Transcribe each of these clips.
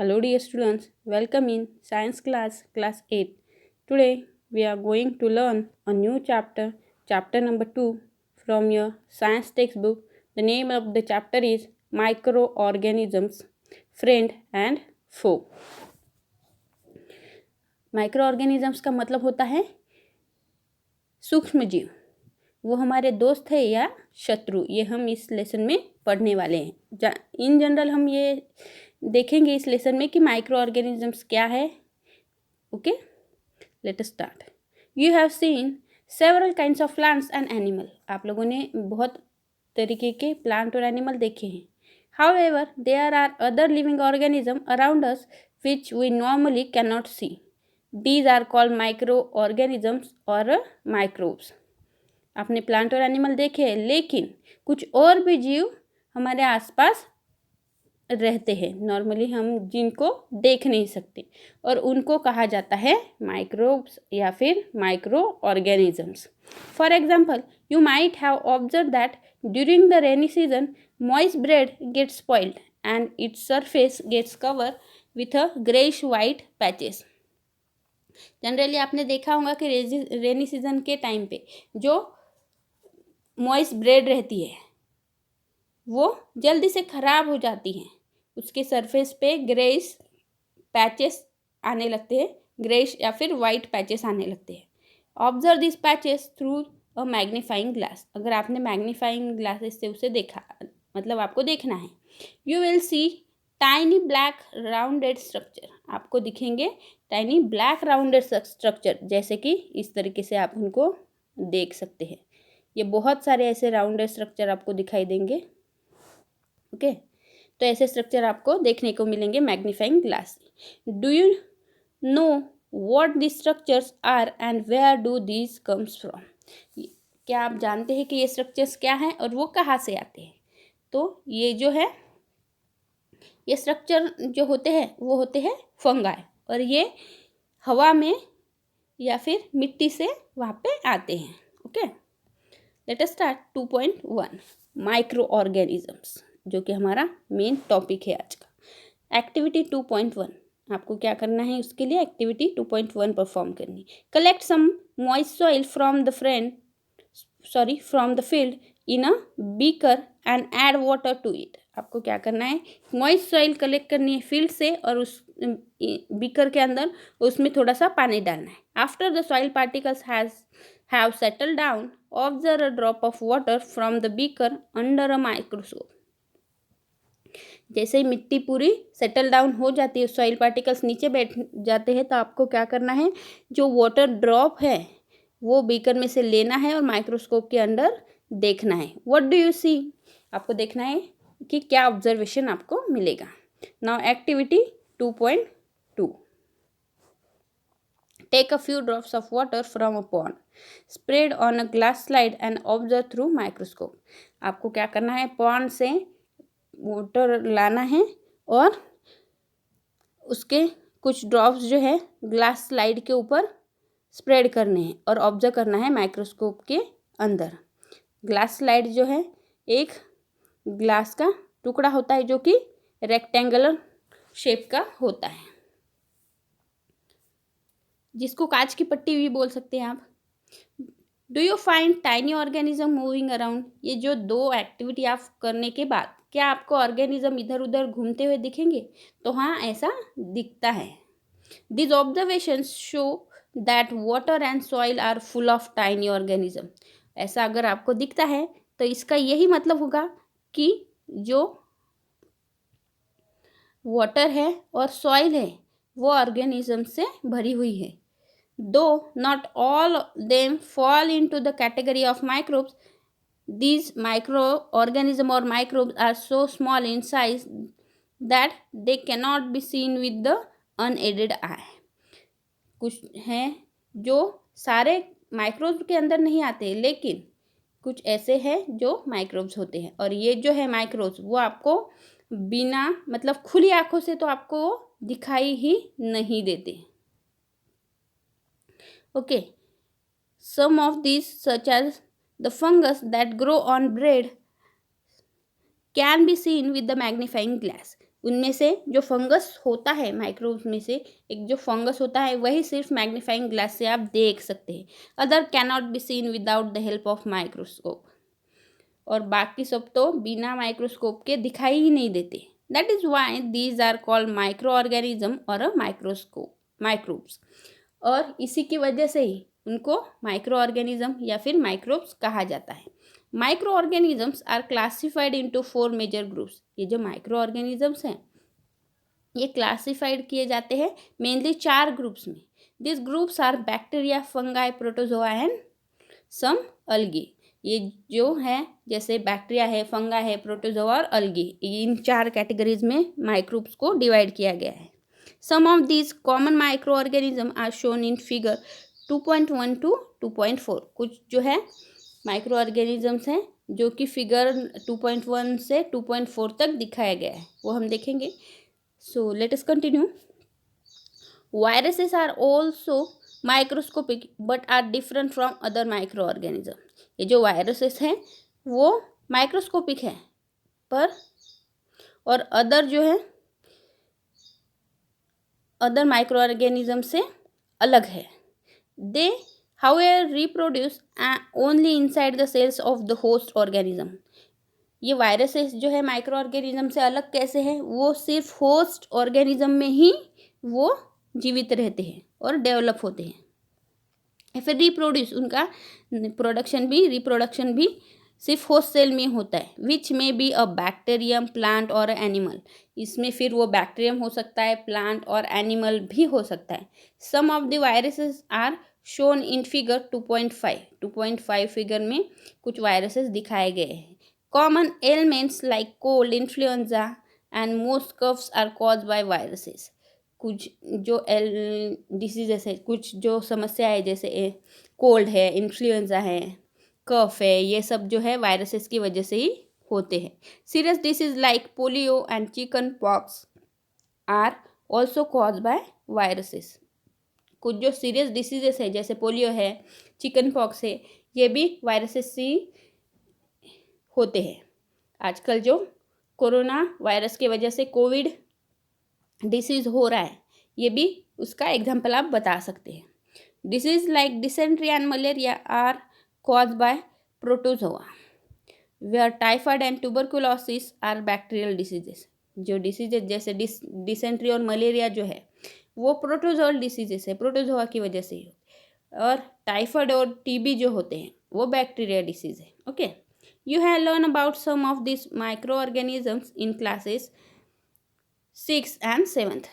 Hello dear students, welcome in science class 8. Today we are going to learn a new chapter, chapter number 2 from your science textbook. The name of the chapter is Microorganisms, Friend and Foe. Microorganisms का मतलब होता है सूक्ष्म जीव। वो हमारे दोस्त है या शत्रु, ये हम इस लेसन में पढ़ने वाले हैं। इन जनरल हम ये देखेंगे इस लेसन में कि माइक्रो ऑर्गेनिजम्स क्या है। Okay, let us start. You have seen several kinds of plants and animal. आप लोगों ने बहुत तरीके के प्लांट और एनिमल देखे हैं। However there are other living organism around us which we normally can not see. These are called micro organisms और माइक्रोब्स। आपने प्लांट और एनिमल देखे हैं, लेकिन कुछ और भी जीव हमारे आसपास रहते हैं नॉर्मली, हम जिनको देख नहीं सकते, और उनको कहा जाता है माइक्रोब्स या फिर micro organisms. For example, you might have observe that during the rainy season moist bread gets spoiled and its surface gets cover with a greyish white patches. Generally आपने देखा होगा कि रेनी सीजन के time पे जो moist bread रहती है वो जल्दी से ख़राब हो जाती हैं। उसके सरफेस पे ग्रेइश पैचेस आने लगते हैं, ग्रेइश या फिर वाइट पैचेस आने लगते हैं। Observe this patches through a magnifying glass. अगर आपने मैग्नीफाइंग ग्लासेस से उसे देखा, मतलब आपको देखना है, you will see tiny black rounded structure. आपको दिखेंगे टाइनी ब्लैक राउंडेड स्ट्रक्चर, जैसे कि इस तरीके से आप उनको देख सकते हैं। ये बहुत सारे ऐसे राउंडेड स्ट्रक्चर आपको दिखाई देंगे। ओके, तो ऐसे स्ट्रक्चर आपको देखने को मिलेंगे मैग्नीफाइंग ग्लास से। Do you know what the structures are and where do these comes from. क्या आप जानते हैं कि ये स्ट्रक्चर्स क्या हैं और वो कहाँ से आते हैं? तो ये जो है, ये स्ट्रक्चर जो होते हैं वो होते हैं फंगाई, और ये हवा में या फिर मिट्टी से वहाँ पे आते हैं। Okay, let us start 2.1 micro organisms, जो कि हमारा मेन टॉपिक है आज का। एक्टिविटी 2.1, आपको क्या करना है? उसके लिए एक्टिविटी 2.1 परफॉर्म करनी। Collect some moist soil from the field in a beaker and add water to it. आपको क्या करना है? मॉइस्ट सॉइल कलेक्ट करनी है फील्ड से, और उस बीकर के अंदर उसमें थोड़ा सा पानी डालना है। After the soil particles have settled down, observe a drop of water from the beaker under a microscope. जैसे ही मिट्टी पूरी सेटल डाउन हो जाती है, सॉइल पार्टिकल्स नीचे बैठ जाते हैं, तो आपको क्या करना है? जो वाटर ड्रॉप है वो बीकर में से लेना है और माइक्रोस्कोप के अंदर देखना है। What do you see? आपको देखना है कि क्या ऑब्जर्वेशन आपको मिलेगा। Now activity 2.2, take a few drops of water from a pond, spread on a glass slide and observe through microscope. आपको क्या करना है? पॉन्ड से वाटर लाना है और उसके कुछ ड्रॉप्स जो है ग्लास स्लाइड के ऊपर स्प्रेड करने हैं और ऑब्जर्व करना है माइक्रोस्कोप के अंदर। ग्लास स्लाइड जो है एक ग्लास का टुकड़ा होता है जो कि रेक्टेंगुलर शेप का होता है, जिसको कांच की पट्टी भी बोल सकते हैं आप। Do you find tiny organism moving around? ये जो दो एक्टिविटी आप करने के बाद क्या आपको ऑर्गेनिज्म इधर उधर घूमते हुए दिखेंगे? तो हाँ, ऐसा दिखता है। This observations show that water and soil are full of tiny organism. ऐसा अगर आपको दिखता है तो इसका यही मतलब होगा कि जो वाटर है और सॉइल है वो ऑर्गेनिज्म से भरी हुई है। Though not all them fall into the category of microbes, these microorganisms or microbes are so small in size that they cannot be seen with the unaided eye. कुछ हैं जो सारे माइक्रोब्स के अंदर नहीं आते, लेकिन कुछ ऐसे हैं जो माइक्रोब्स होते हैं, और ये जो है माइक्रोब्स वो आपको बिना मतलब खुली आंखों से तो आपको दिखाई ही नहीं देते। Okay, some of these, such as the fungus that grow on bread, can be seen with the magnifying glass. उनमें से जो फंगस होता है, माइक्रोब्स में से एक जो फंगस होता है वही सिर्फ मैग्नीफाइंग ग्लास से आप देख सकते हैं। Other cannot be seen without the help of microscope. और बाकी सब तो बिना माइक्रोस्कोप के दिखाई ही नहीं देते। That is why these are called micro organism और अ माइक्रोब्स। और इसी की वजह से ही उनको माइक्रो ऑर्गेनिज्म या फिर माइक्रोब्स कहा जाता है। Micro organisms are classified into 4 major groups. ये जो माइक्रो ऑर्गेनिजम्स हैं ये क्लासिफाइड किए जाते हैं मेनली 4 ग्रुप्स में। This groups are bacteria, fungi, protozoa and some algae. ये जो है जैसे बैक्टीरिया है, फंगा है, प्रोटोजोआ और अलगी, इन 4 कैटेगरीज में माइक्रोब्स को डिवाइड किया गया है। Some of these common microorganism are shown in figure 2.1 to 2.4। कुछ जो है माइक्रो ऑर्गेनिजम्स हैं जो कि फिगर 2.1 से 2.4 तक दिखाया गया है, वो हम देखेंगे। So let us continue. Viruses are also microscopic but are different from other micro organism. ये जो वायरसेस हैं वो माइक्रोस्कोपिक है पर और अदर जो है अदर माइक्रो ऑर्गेनिज्म से अलग है। दे however reproduce only inside the cells of the host organism। ये वायरसेस जो है माइक्रो ऑर्गेनिज्म से अलग कैसे है, वो सिर्फ होस्ट ऑर्गेनिज्म में ही वो जीवित रहते हैं और डेवलप होते हैं। या फिर रिप्रोड्यूस, उनका रिप्रोडक्शन भी सिर्फ होस्ट सेल में होता है। विच में बी अ बैक्टीरियम, प्लांट और एनिमल। इसमें फिर वो बैक्टीरियम हो सकता है, प्लांट और एनिमल भी हो सकता है। Some of the viruses are shown in figure 2.5 figure में कुछ वायरसेस दिखाए गए हैं। Common ailments like cold, influenza and most coughs are caused by viruses. कुछ जो डिसीजेस है, कुछ जो समस्या है जैसे कोल्ड है, इन्फ्लुएंजा है, कफ है, ये सब जो है वायरसेस की वजह से ही होते हैं। Serious disease like polio and chicken pox are also caused by viruses. कुछ जो सीरियस डिसीजेस है जैसे पोलियो है, चिकन पॉक्स है, ये भी वायरसेस से होते हैं। आजकल जो कोरोना वायरस की वजह से कोविड डिसीज़ हो रहा है, ये भी उसका एग्जाम्पल आप बता सकते हैं। Disease like dysentery and malaria are caused by protozoa, where typhoid and tuberculosis are bacterial diseases. जो डिसीजेस जैसे डिसेंट्री और मलेरिया जो है वो प्रोटोजोअल डिसीजेस है, प्रोटोजोआ की वजह से ही। और टाइफाइड और टीबी जो होते हैं वो बैक्टीरिया डिसीज है। Okay, you have learn about some of this micro organisms in classes 6 and 7।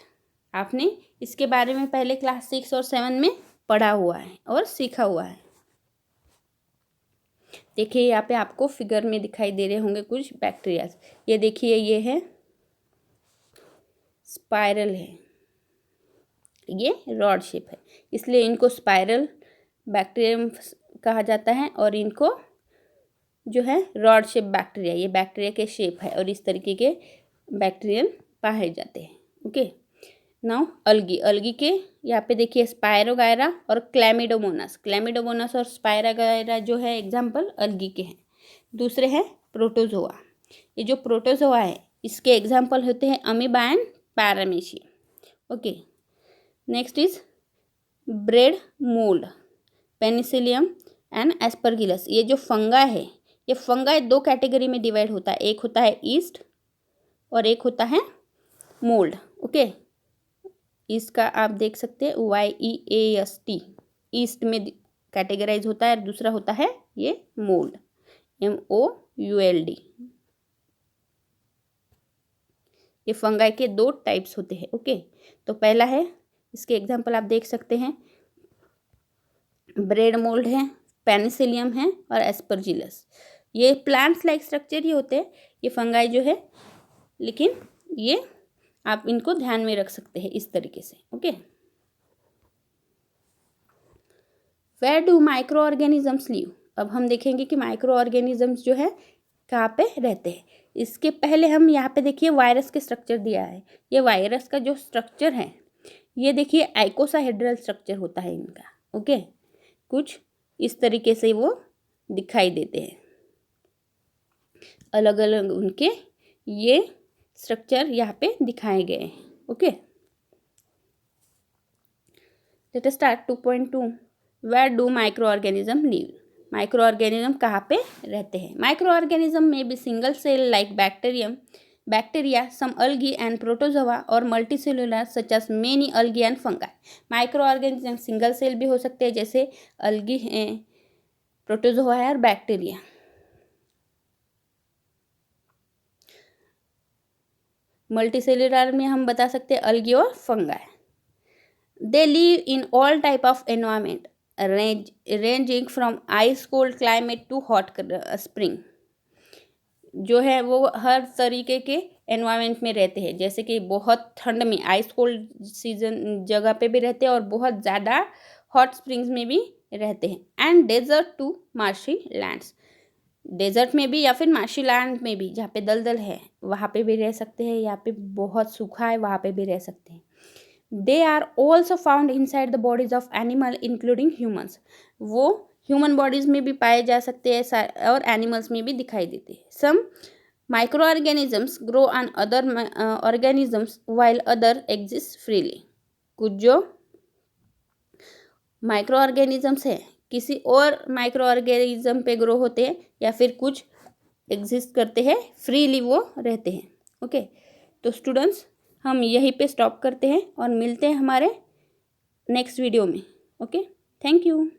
आपने इसके बारे में पहले क्लास 6 और 7 में पढ़ा हुआ है और सीखा हुआ है। देखिए यहाँ पे आपको फिगर में दिखाई दे रहे होंगे कुछ बैक्टीरिया। ये देखिए ये है स्पाइरल है, ये रॉड शेप है, इसलिए इनको स्पाइरल बैक्टीरियम कहा जाता है। और इनको जो है रॉड शेप बैक्टीरिया, ये बैक्टीरिया के शेप है और इस तरीके के बैक्टीरियम पाए जाते हैं। ओके, नाउ अलगी के यहाँ पे देखिए स्पायरोगायरा और क्लैमिडोमोनास और स्पायरोगायरा जो है एग्जाम्पल अलगी के हैं। दूसरे हैं प्रोटोजोआ। ये जो प्रोटोजोआ है इसके एग्जाम्पल होते हैं amoeba and paramecium. Okay, next is bread mould, Penicillium and Aspergillus. ये जो फंगा है, ये फंगा 2 कैटेगरी में डिवाइड होता है, एक होता है ईस्ट और एक होता है मोल्ड। ओके, इसका आप देख सकते हैं YEAST, ईस्ट में कैटेगराइज होता है, और दूसरा होता है ये मोल्ड, MOULD। ये फंगाई के 2 टाइप्स होते हैं। ओके, तो पहला है, इसके एग्जांपल आप देख सकते हैं, ब्रेड मोल्ड है, पेनिसिलियम है और एस्परजिलस। ये प्लांट्स लाइक स्ट्रक्चर ही होते हैं ये फंगाई जो है, लेकिन ये आप इनको ध्यान में रख सकते हैं इस तरीके से। Okay, where do micro organisms live. अब हम देखेंगे कि माइक्रो ऑर्गेनिजम्स जो है कहाँ पे रहते हैं। इसके पहले हम यहाँ पे देखिए वायरस के स्ट्रक्चर दिया है। ये वायरस का जो स्ट्रक्चर है ये देखिए आइकोसाहेड्रल स्ट्रक्चर होता है इनका। ओके, कुछ इस तरीके से वो दिखाई देते हैं, अलग अलग उनके ये स्ट्रक्चर यहाँ पे दिखाए गए हैं। Okay, let us start 2.2। Where do micro organism live? Micro organism कहाँ पे रहते हैं? माइक्रो ऑर्गेनिज्म में भी single cell like bacteria, some algae and protozoa और multicellular such as many algae and fungi. Micro organism single cell भी हो सकते हैं, जैसे algae है, प्रोटोजोआ है और बैक्टीरिया। मल्टीसेलुलर में हम बता सकते हैं algae और fungi. They live in all type of environment ranging from ice cold climate to hot spring. जो है वो हर तरीके के एनवायरनमेंट में रहते हैं, जैसे कि बहुत ठंड में आइस कोल्ड सीजन जगह पे भी रहते हैं और बहुत ज़्यादा हॉट स्प्रिंग्स में भी रहते हैं। And desert to marshy lands, desert में भी या फिर मार्शी लैंड में भी, जहाँ पे दलदल है वहाँ पे भी रह सकते हैं, यहाँ पे बहुत सूखा है वहाँ पे भी रह सकते हैं। They are also found inside the bodies of animal including humans, वो ह्यूमन बॉडीज में भी पाए जा सकते हैं और एनिमल्स में भी दिखाई देते हैं। Some micro organisms grow on other organisms while other exist freely, कुछ जो माइक्रो ऑर्गेनिजम्स है किसी और माइक्रो ऑर्गेनिज्म पे ग्रो होते हैं या फिर कुछ एग्जिस्ट करते हैं, फ्रीली वो रहते हैं। ओके, तो स्टूडेंट्स हम यहीं पे स्टॉप करते हैं और मिलते हैं हमारे नेक्स्ट वीडियो में। Okay, thank you.